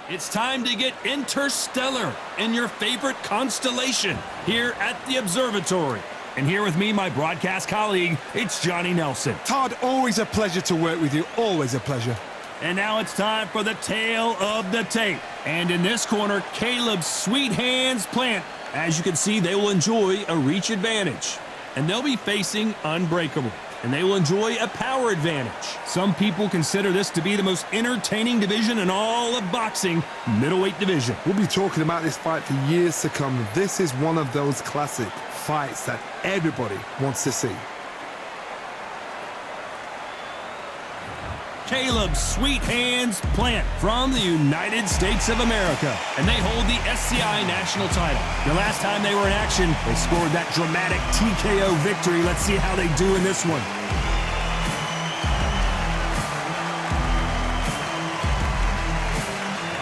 It's time to get interstellar in your favorite constellation here at the observatory. And here with me, my broadcast colleague, it's Johnny Nelson. Todd, always a pleasure to work with you. Always a pleasure. And now it's time for the tale of the tape. And in this corner, Caleb's Sweet Hands Plant. As you can see, they will enjoy a reach advantage. And they'll be facing Unbreakable. And they will enjoy a power advantage. Some people consider this to be the most entertaining division in all of boxing, middleweight division. We'll be talking about this fight for years to come. This is one of those classic fights that everybody wants to see. Caleb's Sweet Hands Plant from the United States of America. And they hold the SCI national title. The last time they were in action, they scored that dramatic TKO victory. Let's see how they do in this one.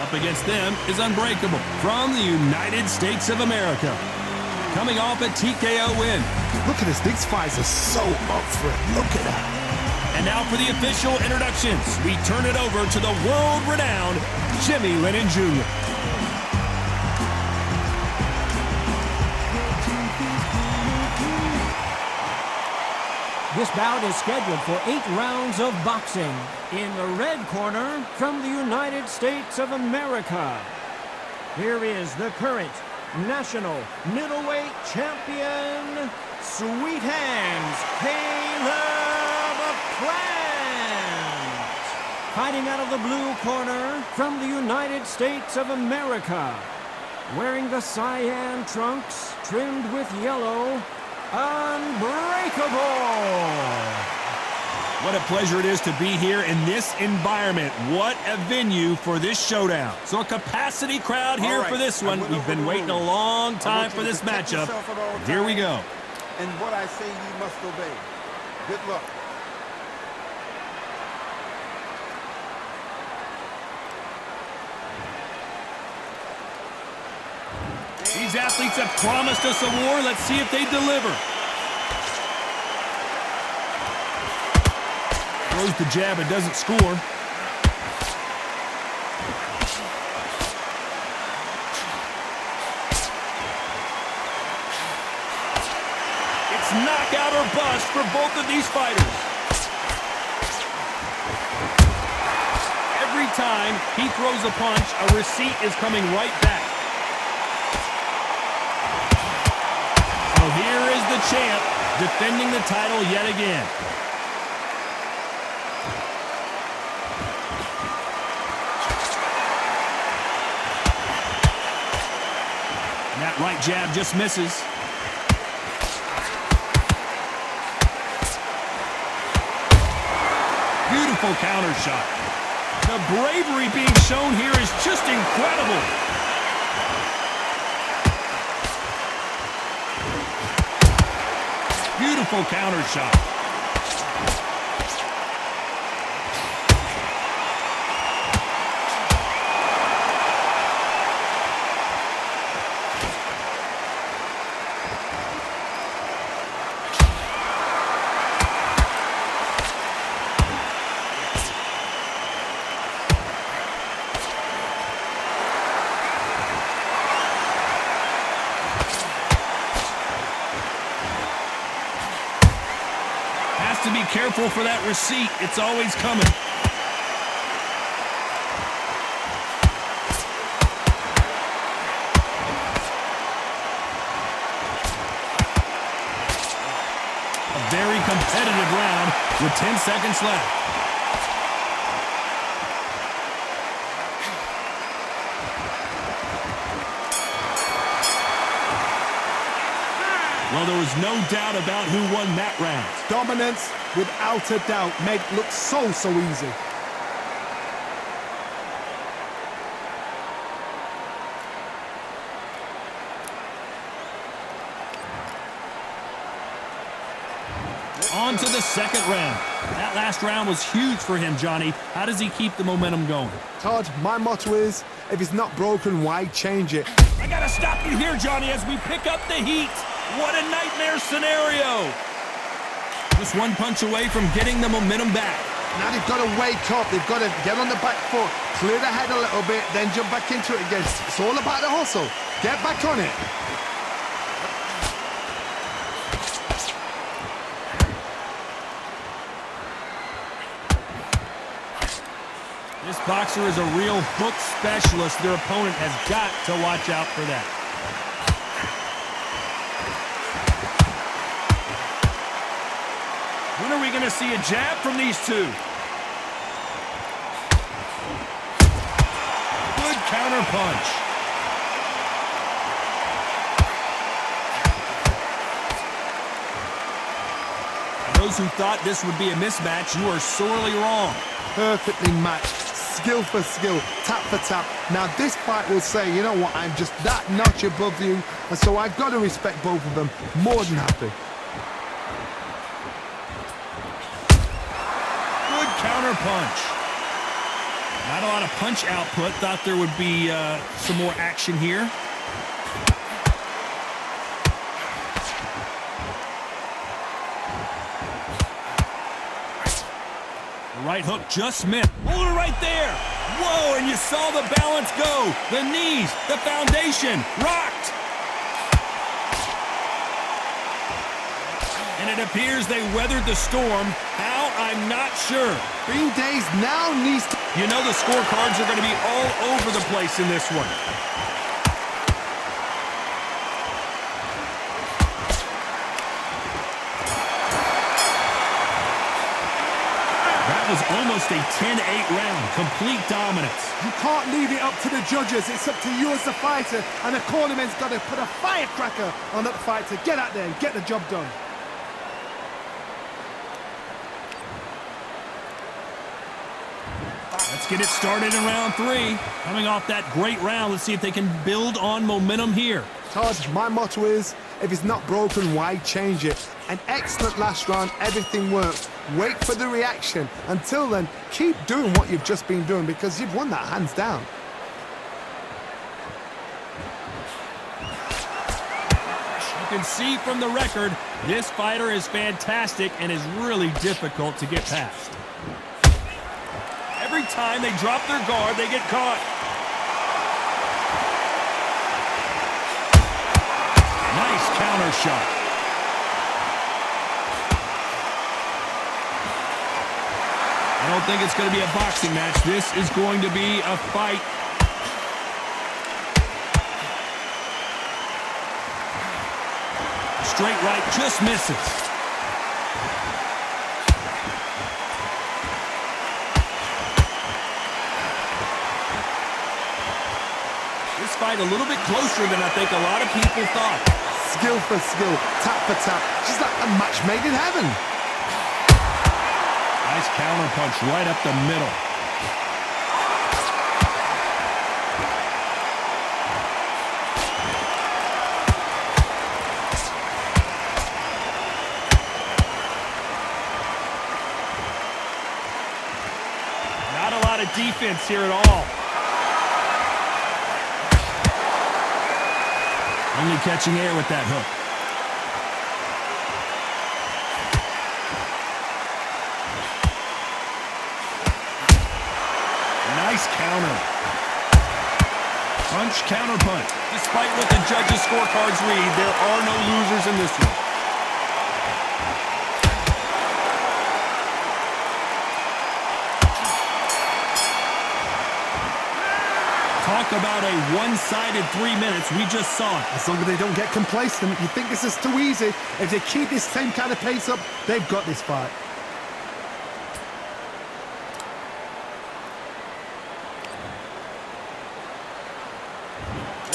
Up against them is Unbreakable from the United States of America. Coming off a TKO win. Look at this. These fights are so up for it. Look at that. And now for the official introductions, we turn it over to the world-renowned Jimmy Lennon Jr. This bout is scheduled for 8 rounds of boxing. In the red corner, from the United States of America, here is the current national middleweight champion, Sweet Hands Caleb Plant. Fighting out of the blue corner, from the United States of America, wearing the cyan trunks trimmed with yellow, Unbreakable. What a pleasure it is to be here in this environment. What a venue for this showdown. So a capacity crowd here for this one. We've been waiting a long time for this matchup. Here we go. And what I say you must obey. Good luck. These athletes have promised us a war. Let's see if they deliver. Throws the jab and doesn't score. It's knockout or bust for both of these fighters. Every time he throws a punch, a receipt is coming right back. So here is the champ defending the title yet again. And that right jab just misses. Beautiful counter shot. The bravery being shown here is just incredible. Beautiful counter shot. To be careful for that receipt. It's always coming. A very competitive round with 10 seconds left. Well, there was no doubt about who won that round. Dominance, without a doubt, made it look so easy. On to the second round. That last round was huge for him, Johnny. How does he keep the momentum going? Todd, my motto is, if it's not broken, why change it? I gotta stop you here, Johnny, as we pick up the heat. What a nightmare scenario. Just one punch away from getting the momentum back. Now they've got to wake up. They've got to get on the back foot, clear the head a little bit, then jump back into it again. It's all about the hustle. Get back on it. This boxer is a real hook specialist. Their opponent has got to watch out for that. When are we going to see a jab from these two? Good counter punch. Those who thought this would be a mismatch, you are sorely wrong. Perfectly matched. Skill for skill, tap for tap. Now this fight will say, you know what, I'm just that notch above you, and so I've got to respect both of them. More than happy. Good counter punch. Not a lot of punch output. Thought there would be some more action here. Right hook just missed. Hold it right there. Whoa, and you saw the balance go. The knees, the foundation, rocked. And it appears they weathered the storm. How? I'm not sure. Being dazed now needs to... You know the scorecards are going to be all over the place in this one. That was almost a 10-8 round. Complete dominance. You can't leave it up to the judges. It's up to you as the fighter, and the cornerman's got to put a firecracker on that fight to get out there and get the job done. Let's get it started in round 3. Coming off that great round, let's see if they can build on momentum here. Todd, my motto is, if it's not broken, why change it? An excellent last round, everything works. Wait for the reaction. Until then, keep doing what you've just been doing because you've won that hands down. You can see from the record, this fighter is fantastic and is really difficult to get past. Every time they drop their guard, they get caught. Nice counter shot. I don't think it's going to be a boxing match. This is going to be a fight. Straight right just misses. This fight a little bit closer than I think a lot of people thought. Skill for skill, tap for tap. Just like a match made in heaven. Nice counter punch right up the middle. Not a lot of defense here at all. Only catching air with that hook. Nice counter. Punch, counter punch. Despite what the judges' scorecards read, there are no losers in this one. Talk about a one-sided 3 minutes. We just saw it. As long as they don't get complacent, you think this is too easy. If they keep this same kind of pace up, they've got this fight.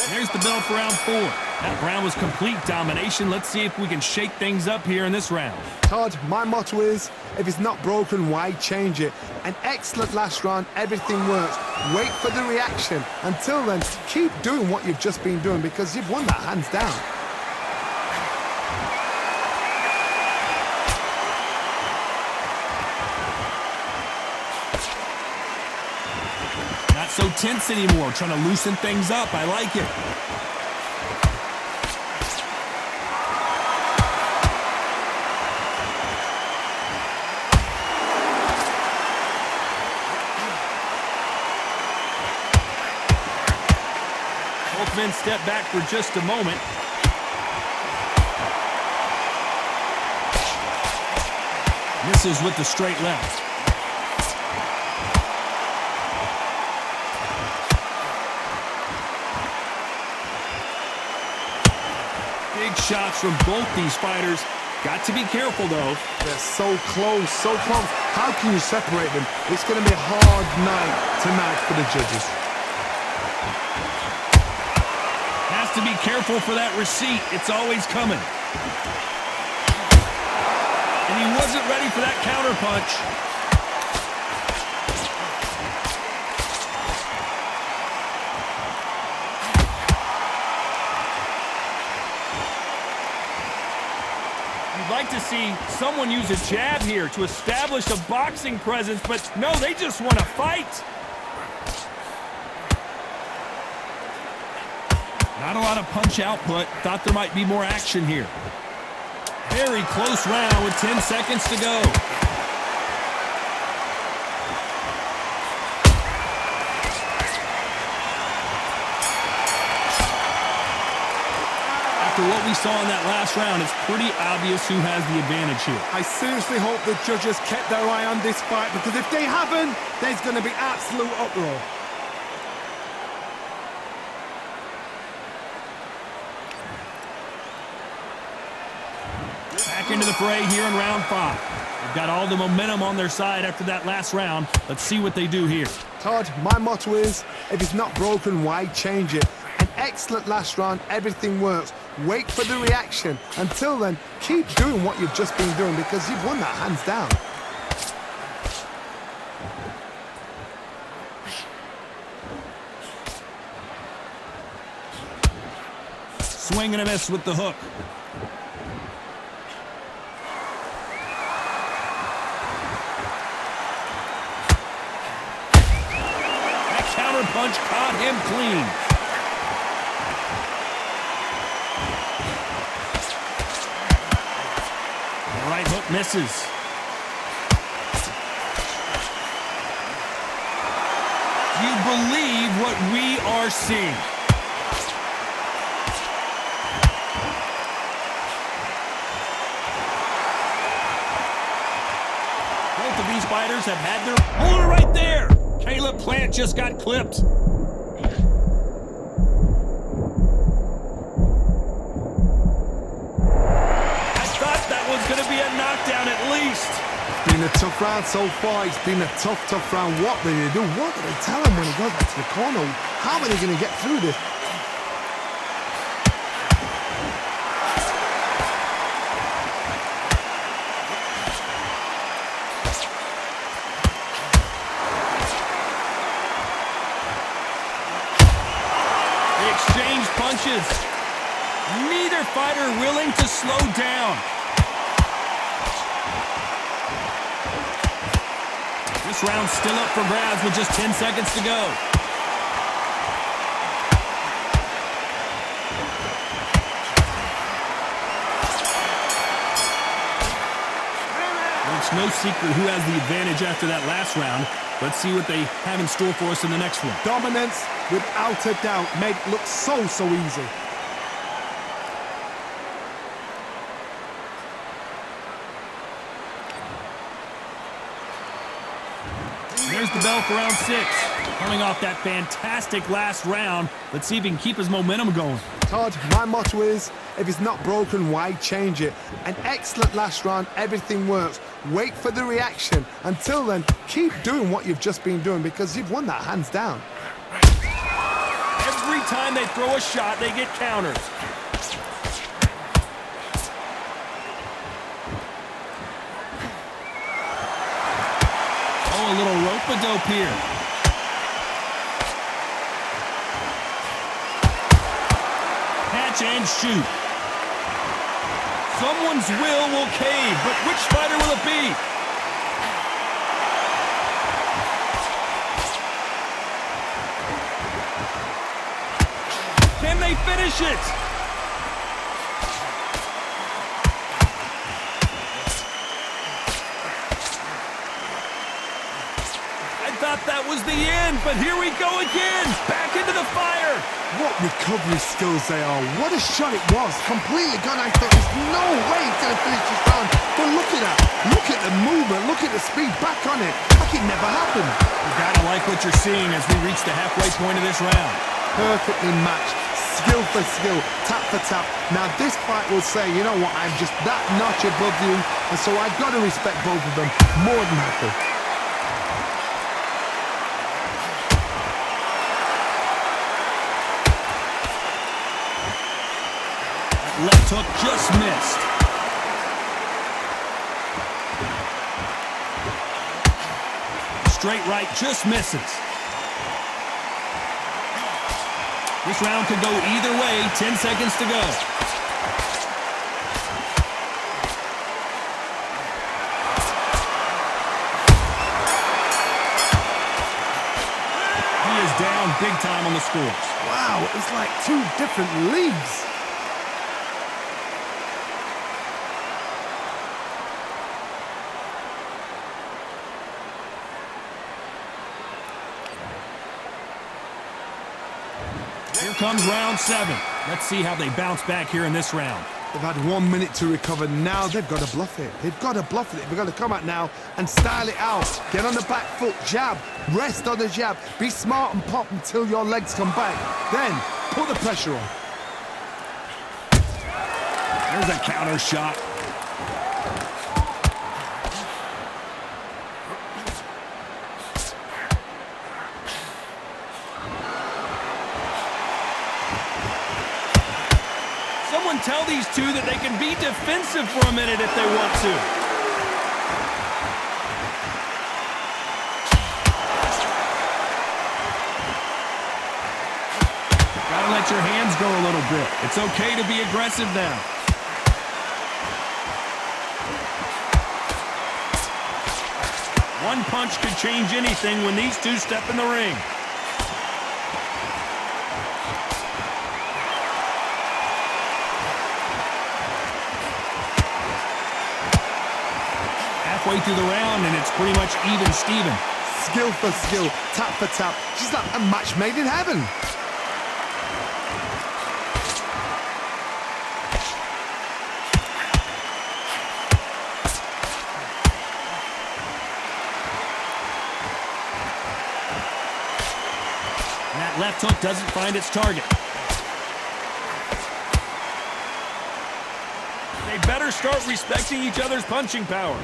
There's the bell for round 4. That round was complete domination. Let's see if we can shake things up here in this round. Todd, my motto is, if it's not broken, why change it? An excellent last round, everything works. Wait for the reaction. Until then, keep doing what you've just been doing because you've won that hands down. Not so tense anymore, trying to loosen things up. I like it. step back for just a moment. Misses with the straight left. Big shots from both these fighters. Got to be careful, though. They're so close, so close. How can you separate them? It's going to be a hard night tonight for the judges. Has to be careful for that receipt. It's always coming. And he wasn't ready for that counter punch. You'd like to see someone use a jab here to establish a boxing presence, but no, they just want to fight. Not a lot of punch output. Thought there might be more action here. Very close round with 10 seconds to go. After what we saw in that last round, it's pretty obvious who has the advantage here. I seriously hope the judges kept their eye on this fight, because if they haven't, there's going to be absolute uproar. Back into the fray here in round 5. They've got all the momentum on their side after that last round. Let's see what they do here. Todd, my motto is, if it's not broken, why change it? An excellent last round, everything works. Wait for the reaction. Until then, keep doing what you've just been doing, because you've won that hands down. Swing and a miss with the hook. That counter punch caught him clean. The right hook misses. Do you believe what we are seeing? Both of these fighters have had their... Hold it right there! Caleb Plant just got clipped. I thought that was going to be a knockdown at least. It's been a tough round so far. It's been a tough round. What do they do? What do they tell him when he goes back to the corner? How are they going to get through this? Exchange punches. Neither fighter willing to slow down. This round's still up for grabs with just 10 seconds to go. Well, it's no secret who has the advantage after that last round. Let's see what they have in store for us in the next one. Dominance, without a doubt, made it look so easy. There's the bell for round 6. Coming off that fantastic last round, let's see if he can keep his momentum going. Todd, my motto is, if it's not broken, why change it? An excellent last round, everything works. Wait for the reaction. Until then, keep doing what you've just been doing, because you've won that hands down. Every time they throw a shot, they get counters. Oh, a little rope-a-dope here. Catch and shoot. Someone's will cave, but which fighter will it be? Can they finish it? I thought that was the end, but here we go again. Back into the fire. What recovery skills they are. What a shot it was. Completely gone. I thought there's no way he's going to finish this round. But look at the movement. Look at the speed. Back on it. Like it never happened. You gotta like what you're seeing as we reach the halfway point of this round. Perfectly matched. Skill for skill. Tap for tap. Now this fight will say, you know what, I'm just that notch above you. And so I've got to respect both of them. More than happy. Left hook just missed. Straight right just misses. This round could go either way. 10 seconds to go. He is down big time on the scores. Wow, it's like two different leagues. Here comes round 7. Let's see how they bounce back here in this round. They've had 1 minute to recover. Now they've got to bluff it. They've got to bluff it. They've got to come out now and style it out. Get on the back foot, jab, rest on the jab. Be smart and pop until your legs come back. Then put the pressure on. There's a counter shot. Someone tell these two that they can be defensive for a minute if they want to. Gotta let your hands go a little bit. It's okay to be aggressive now. One punch could change anything when these two step in the ring. Halfway through the round, and it's pretty much even Steven. Skill for skill, tap for tap. She's like a match made in heaven. And that left hook doesn't find its target. They better start respecting each other's punching power.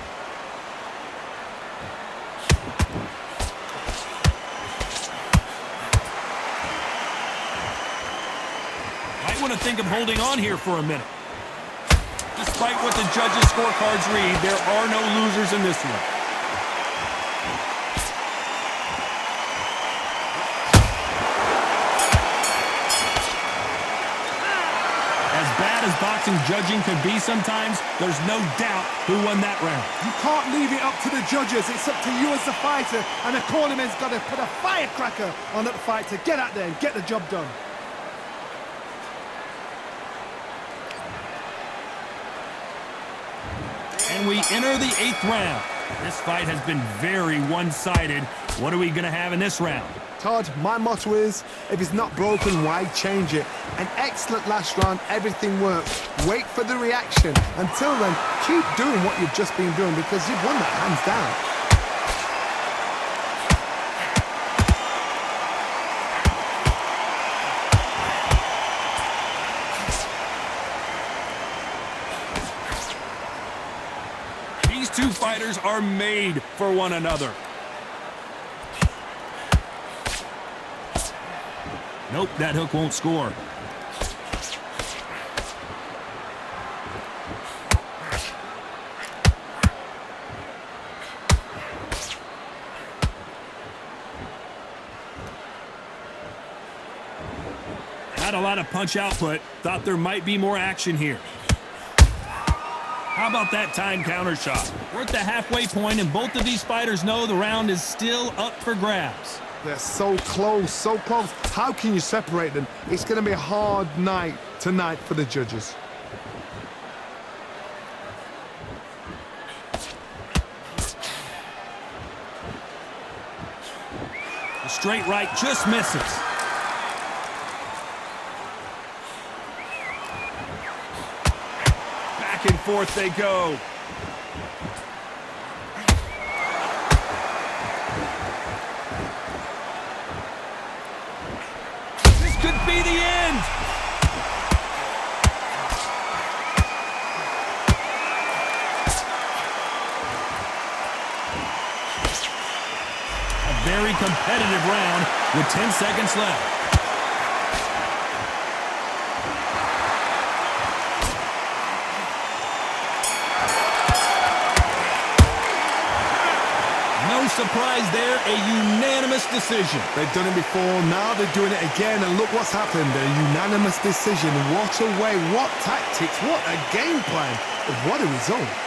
Might want to think of holding on here for a minute. Despite what the judges' scorecards read, there are no losers in this one. As bad as boxing judging could be sometimes, there's no doubt who won that round. You can't leave it up to the judges. It's up to you as the fighter. And the cornerman's got to put a firecracker on that fight to get out there and get the job done. And we enter the 8th round. This fight has been very one-sided. What are we going to have in this round? Todd, my motto is, if it's not broken, why change it? An excellent last round, everything works. Wait for the reaction. Until then, keep doing what you've just been doing because you've won that hands down. These two fighters are made for one another. Nope, that hook won't score. Not a lot of punch output. Thought there might be more action here. How about that time counter shot? We're at the halfway point, and both of these fighters know the round is still up for grabs. They're so close, so close. How can you separate them? It's going to be a hard night tonight for the judges. straight right just misses. Back and forth they go. This could be the end. Very competitive round with 10 seconds left. No surprise there, a unanimous decision. They've done it before, now they're doing it again, and look what's happened. A unanimous decision. What a way, what tactics, what a game plan. What a result.